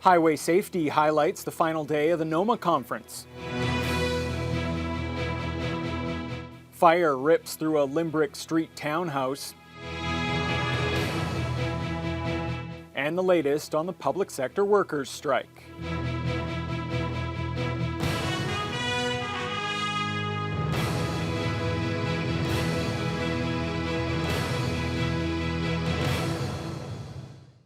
Highway safety highlights the final day of the NOMA conference. Fire rips through a Limerick Street townhouse. And the latest on the public sector workers' strike.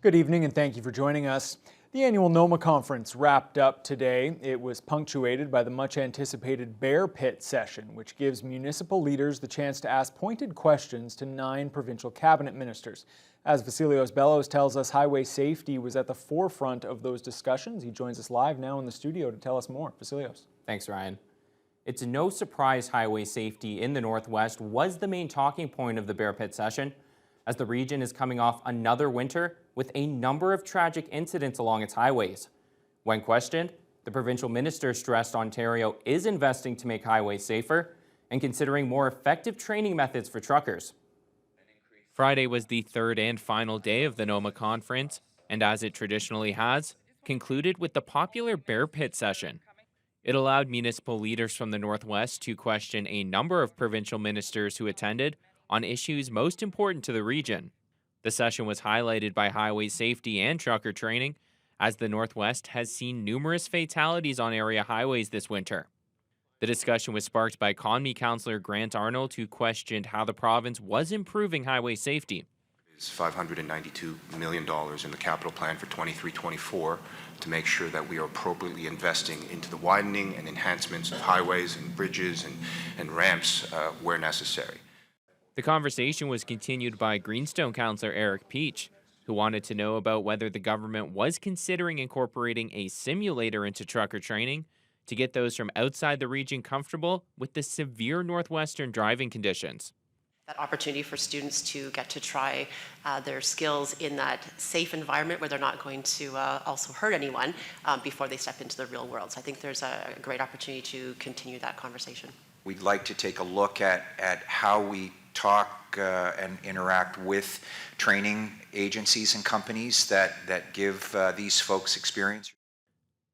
Good evening and thank you for joining us. The annual NOMA conference wrapped up today. It was punctuated by the much anticipated Bearpit session, which gives municipal leaders the chance to ask pointed questions to 9 provincial cabinet ministers. As Vasilios Bellos tells us, highway safety was at the forefront of those discussions. He joins us live now in the studio to tell us more. Vasilios. Thanks, Ryan. It's no surprise highway safety in the Northwest was the main talking point of the Bearpit session, as the region is coming off another winter with a number of tragic incidents along its highways. When questioned, the provincial minister stressed Ontario is investing to make highways safer and considering more effective training methods for truckers. Friday was the third and final day of the NOMA conference, and as it traditionally has, concluded with the popular Bearpit session. It allowed municipal leaders from the Northwest to question a number of provincial ministers who attended on issues most important to the region. The session was highlighted by highway safety and trucker training, as the Northwest has seen numerous fatalities on area highways this winter. The discussion was sparked by Economy Councillor Grant Arnold, who questioned how the province was improving highway safety. It's $592 million in the capital plan for 23-24 to make sure that we are appropriately investing into the widening and enhancements of highways and bridges and ramps where necessary. The conversation was continued by Greenstone councillor Eric Peach, who wanted to know about whether the government was considering incorporating a simulator into trucker training to get those from outside the region comfortable with the severe northwestern driving conditions. That opportunity for students to get to try their skills in that safe environment where they're not going to also hurt anyone before they step into the real world. So I think there's a great opportunity to continue that conversation. We'd like to take a look at how we talk and interact with training agencies and companies that give these folks experience.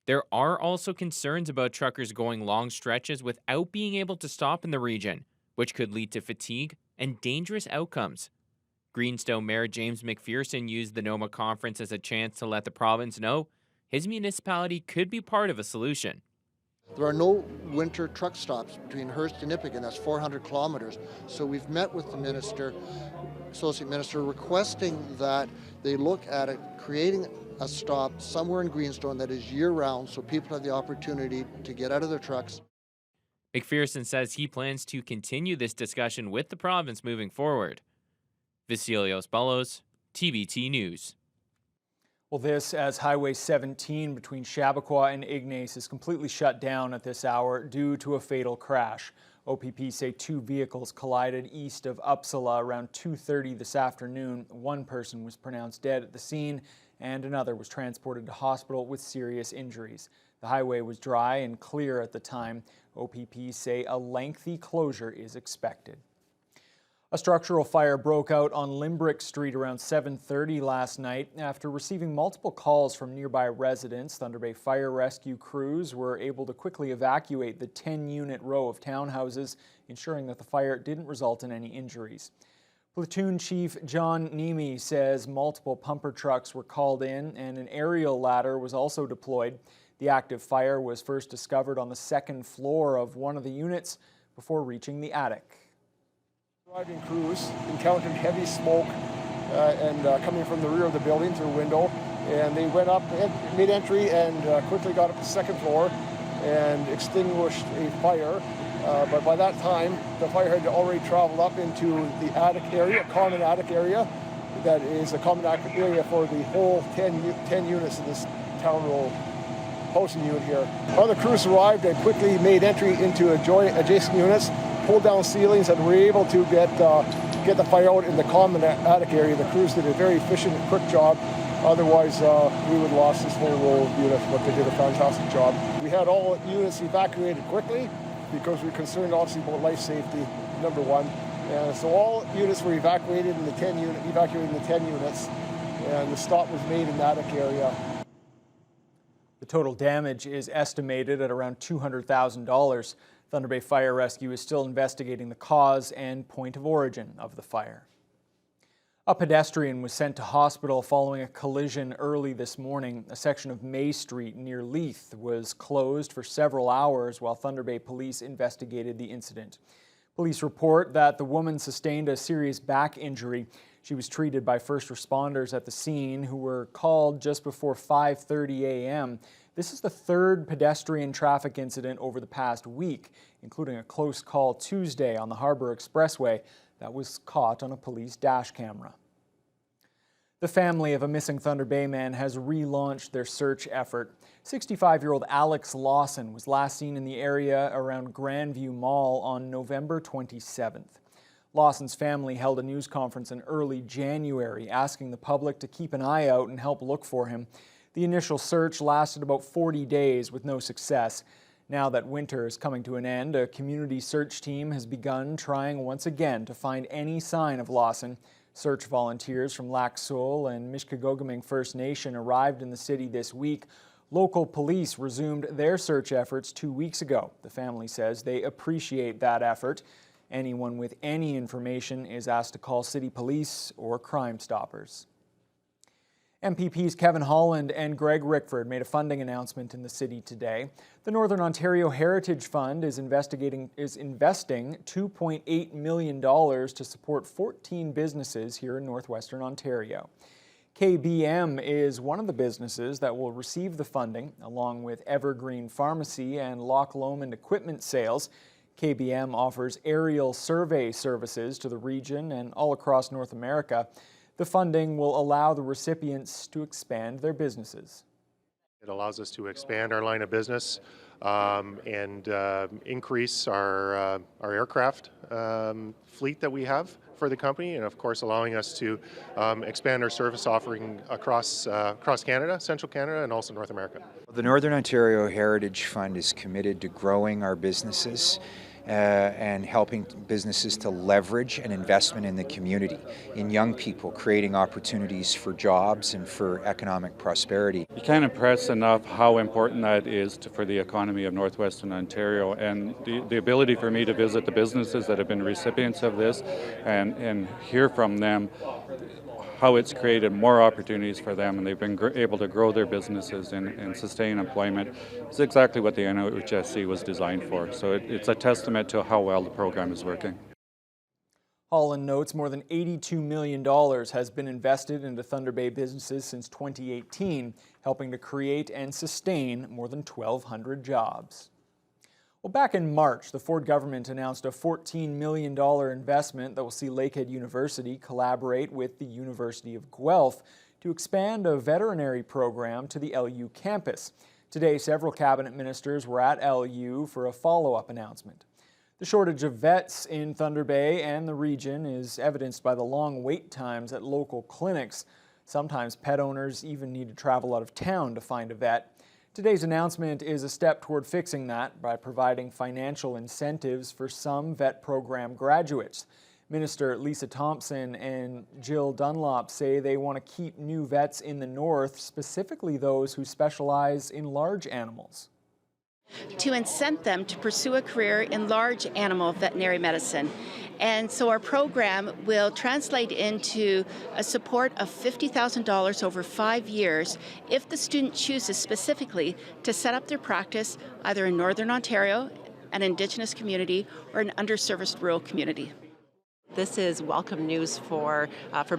There are also concerns about truckers going long stretches without being able to stop in the region, which could lead to fatigue and dangerous outcomes. Greenstone Mayor James McPherson used the NOMA conference as a chance to let the province know his municipality could be part of a solution. There are no winter truck stops between Hearst and Nippigan. That's 400 kilometers. So we've met with the minister, associate minister, requesting that they look at it, creating a stop somewhere in Greenstone that is year-round so people have the opportunity to get out of their trucks. McPherson says he plans to continue this discussion with the province moving forward. Vasilios Bellos, TBT News. Well, this as Highway 17 between Chappaqua and Ignace is completely shut down at this hour due to a fatal crash. OPP say 2 vehicles collided east of Uppsala around 2:30 this afternoon. One person was pronounced dead at the scene and another was transported to hospital with serious injuries. The highway was dry and clear at the time. OPP say a lengthy closure is expected. A structural fire broke out on Limerick Street around 7:30 last night. After receiving multiple calls from nearby residents, Thunder Bay Fire Rescue crews were able to quickly evacuate the 10-unit row of townhouses, ensuring that the fire didn't result in any injuries. Platoon Chief John Nemi says multiple pumper trucks were called in and an aerial ladder was also deployed. The active fire was first discovered on the 2nd floor of one of the units before reaching the attic. Driving crews encountered heavy smoke coming from the rear of the building through a window, and they went up mid-entry and quickly got up to the 2nd floor and extinguished a fire. But by that time, the fire had already traveled up into the attic area, a common attic area that is a common attic area for the whole 10 units in this town row housing unit here. Other crews arrived and quickly made entry into adjacent units, pulled down ceilings, and were able to get the fire out in the common attic area. The crews did a very efficient and quick job. Otherwise, we would have lost this whole row of units, but they did a fantastic job. We had all units evacuated quickly because we're concerned obviously about life safety, number one. And so all units were evacuated in the 10 units, and the stop was made in the attic area. The total damage is estimated at around $200,000. Thunder Bay Fire Rescue is still investigating the cause and point of origin of the fire. A pedestrian was sent to hospital following a collision early this morning. A section of May Street near Leith was closed for several hours while Thunder Bay police investigated the incident. Police report that the woman sustained a serious back injury. She was treated by first responders at the scene, who were called just before 5:30 a.m. This is the third pedestrian traffic incident over the past week, including a close call Tuesday on the Harbour Expressway that was caught on a police dash camera. The family of a missing Thunder Bay man has relaunched their search effort. 65-year-old Alex Lawson was last seen in the area around Grandview Mall on November 27th. Lawson's family held a news conference in early January, asking the public to keep an eye out and help look for him. The initial search lasted about 40 days with no success. Now that winter is coming to an end, a community search team has begun trying once again to find any sign of Lawson. Search volunteers from Lac Seul and Mishkegoguming First Nation arrived in the city this week. Local police resumed their search efforts 2 weeks ago. The family says they appreciate that effort. Anyone with any information is asked to call City Police or Crime Stoppers. MPPs Kevin Holland and Greg Rickford made a funding announcement in the city today. The Northern Ontario Heritage Fund is investing $2.8 million to support 14 businesses here in northwestern Ontario. KBM is one of the businesses that will receive the funding, along with Evergreen Pharmacy and Loch Lomond Equipment Sales. KBM offers aerial survey services to the region and all across North America. The funding will allow the recipients to expand their businesses. It allows us to expand our line of business and increase our aircraft fleet that we have for the company, and of course allowing us to expand our service offering across Canada, Central Canada, and also North America. The Northern Ontario Heritage Fund is committed to growing our businesses and helping businesses to leverage an investment in the community, in young people, creating opportunities for jobs and for economic prosperity. You can't impress enough how important that is for the economy of Northwestern Ontario, and the ability for me to visit the businesses that have been recipients of this and hear from them how it's created more opportunities for them, and they've been able to grow their businesses and sustain employment. It's exactly what the NIHC was designed for. So it's a testament to how well the program is working. Holland notes more than $82 million has been invested into Thunder Bay businesses since 2018, helping to create and sustain more than 1,200 jobs. Well, back in March, the Ford government announced a $14 million investment that will see Lakehead University collaborate with the University of Guelph to expand a veterinary program to the LU campus. Today, several cabinet ministers were at LU for a follow-up announcement. The shortage of vets in Thunder Bay and the region is evidenced by the long wait times at local clinics. Sometimes pet owners even need to travel out of town to find a vet. Today's announcement is a step toward fixing that by providing financial incentives for some vet program graduates. Minister Lisa Thompson and Jill Dunlop say they want to keep new vets in the north, specifically those who specialize in large animals. To incent them to pursue a career in large animal veterinary medicine. And so our program will translate into a support of $50,000 over 5 years if the student chooses specifically to set up their practice either in Northern Ontario, an Indigenous community, or an underserviced rural community. This is welcome news for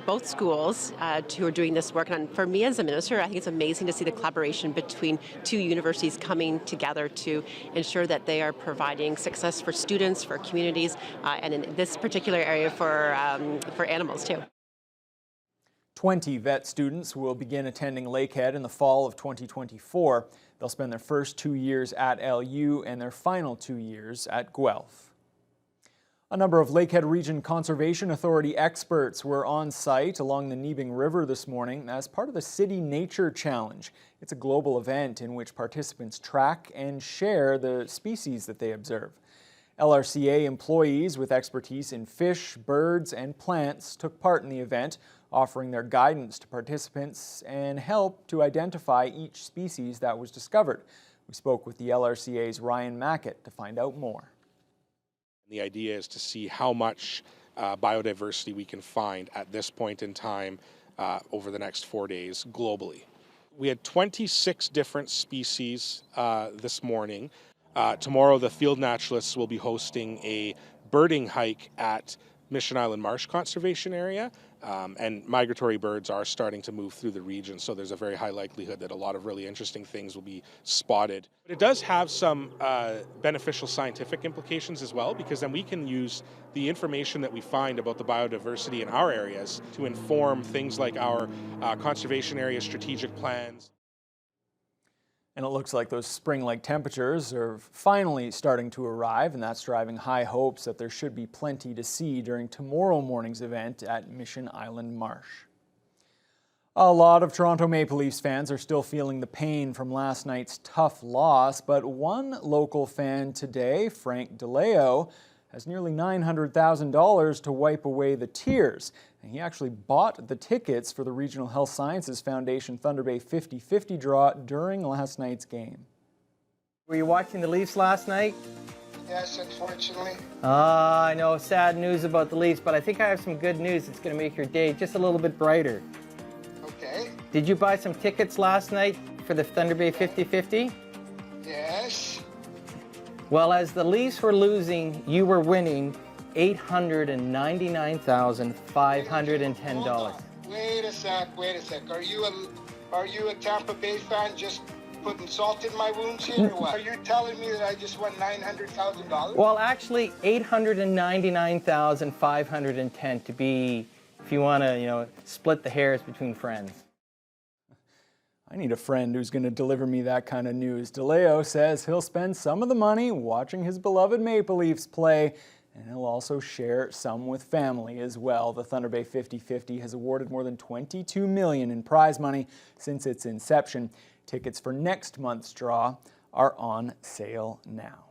both schools who are doing this work. And for me as a minister, I think it's amazing to see the collaboration between two universities coming together to ensure that they are providing success for students, for communities, and in this particular area for animals too. 20 vet students will begin attending Lakehead in the fall of 2024. They'll spend their first 2 years at LU and their final 2 years at Guelph. A number of Lakehead Region Conservation Authority experts were on site along the Nebing River this morning as part of the City Nature Challenge. It's a global event in which participants track and share the species that they observe. LRCA employees with expertise in fish, birds, and plants took part in the event, offering their guidance to participants and help to identify each species that was discovered. We spoke with the LRCA's Ryan Mackett to find out more. The idea is to see how much biodiversity we can find at this point in time over the next 4 days globally. We had 26 different species this morning. Tomorrow the field naturalists will be hosting a birding hike at Mission Island Marsh Conservation Area, and migratory birds are starting to move through the region, so there's a very high likelihood that a lot of really interesting things will be spotted. But it does have some beneficial scientific implications as well, because then we can use the information that we find about the biodiversity in our areas to inform things like our conservation area strategic plans. And it looks like those spring-like temperatures are finally starting to arrive, and that's driving high hopes that there should be plenty to see during tomorrow morning's event at Mission Island Marsh. A lot of Toronto Maple Leafs fans are still feeling the pain from last night's tough loss, but one local fan today, Frank DeLeo, has nearly $900,000 to wipe away the tears. And he actually bought the tickets for the Regional Health Sciences Foundation Thunder Bay 50-50 draw during last night's game. Were you watching the Leafs last night? Yes, unfortunately. I know, sad news about the Leafs, but I think I have some good news that's going to make your day just a little bit brighter. Okay. Did you buy some tickets last night for the Thunder Bay 50-50? Yes. Well, as the Leafs were losing, you were winning $899,510. Wait a sec. Are you a Tampa Bay fan just putting salt in my wounds here or what? Are you telling me that I just won $900,000? Well, actually, $899,510 to be, if you want to, split the hairs between friends. I need a friend who's going to deliver me that kind of news. DeLeo says he'll spend some of the money watching his beloved Maple Leafs play, and he'll also share some with family as well. The Thunder Bay 50-50 has awarded more than $22 million in prize money since its inception. Tickets for next month's draw are on sale now.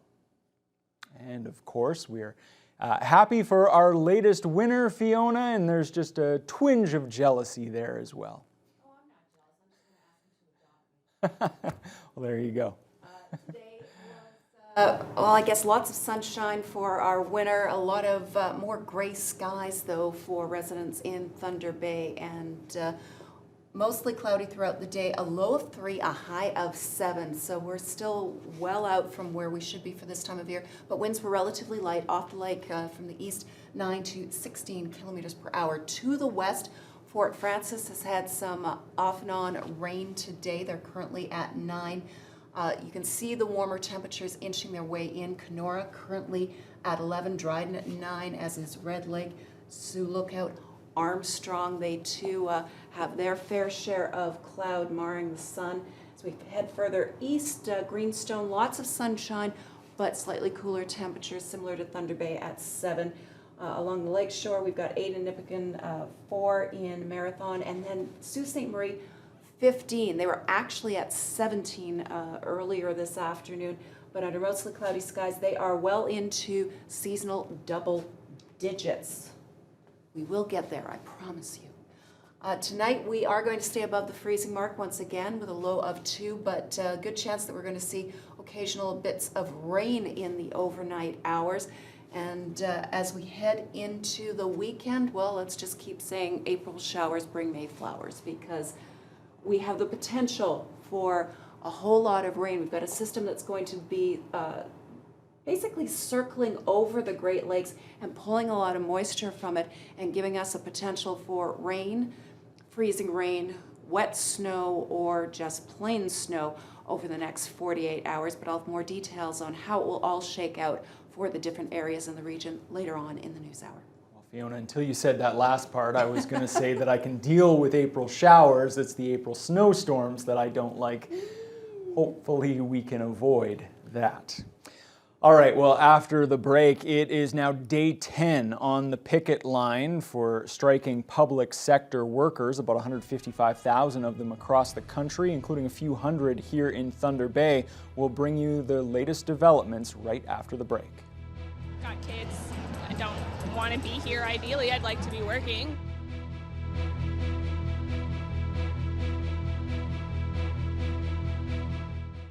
And of course, we're happy for our latest winner, Fiona, and there's just a twinge of jealousy there as well. Well, there you go. Today was, well, I guess lots of sunshine for our winner. A lot of more gray skies, though, for residents in Thunder Bay, and mostly cloudy throughout the day. A low of 3, a high of 7. So we're still well out from where we should be for this time of year. But winds were relatively light off the lake from the east, 9 to 16 kilometers per hour. To the west, Fort Francis has had some off and on rain today. They're currently at 9. You can see the warmer temperatures inching their way in. Kenora currently at 11, Dryden at 9, as is Red Lake, Sioux Lookout, Armstrong. They too have their fair share of cloud marring the sun. As we head further east, Greenstone, lots of sunshine, but slightly cooler temperatures similar to Thunder Bay at 7. Along the lake shore, we've got 8 in Nipissing, 4 in Marathon, and then Sault Ste. Marie, 15. They were actually at 17 earlier this afternoon, but under mostly cloudy skies, they are well into seasonal double digits. We will get there, I promise you. Tonight, we are going to stay above the freezing mark once again with a low of 2, but good chance that we're going to see occasional bits of rain in the overnight hours. And as we head into the weekend, well, let's just keep saying April showers bring May flowers, because we have the potential for a whole lot of rain. We've got a system that's going to be basically circling over the Great Lakes and pulling a lot of moisture from it and giving us a potential for rain, freezing rain, wet snow, or just plain snow over the next 48 hours. But I'll have more details on how it will all shake out for the different areas in the region later on in the news hour. Well, Fiona, until you said that last part, I was going to say that I can deal with April showers. It's the April snowstorms that I don't like. Hopefully we can avoid that. All right, well, after the break, it is now day 10 on the picket line for striking public sector workers, about 155,000 of them across the country, including a few hundred here in Thunder Bay. We'll bring you the latest developments right after the break. Got kids. I don't want to be here ideally. I'd like to be working.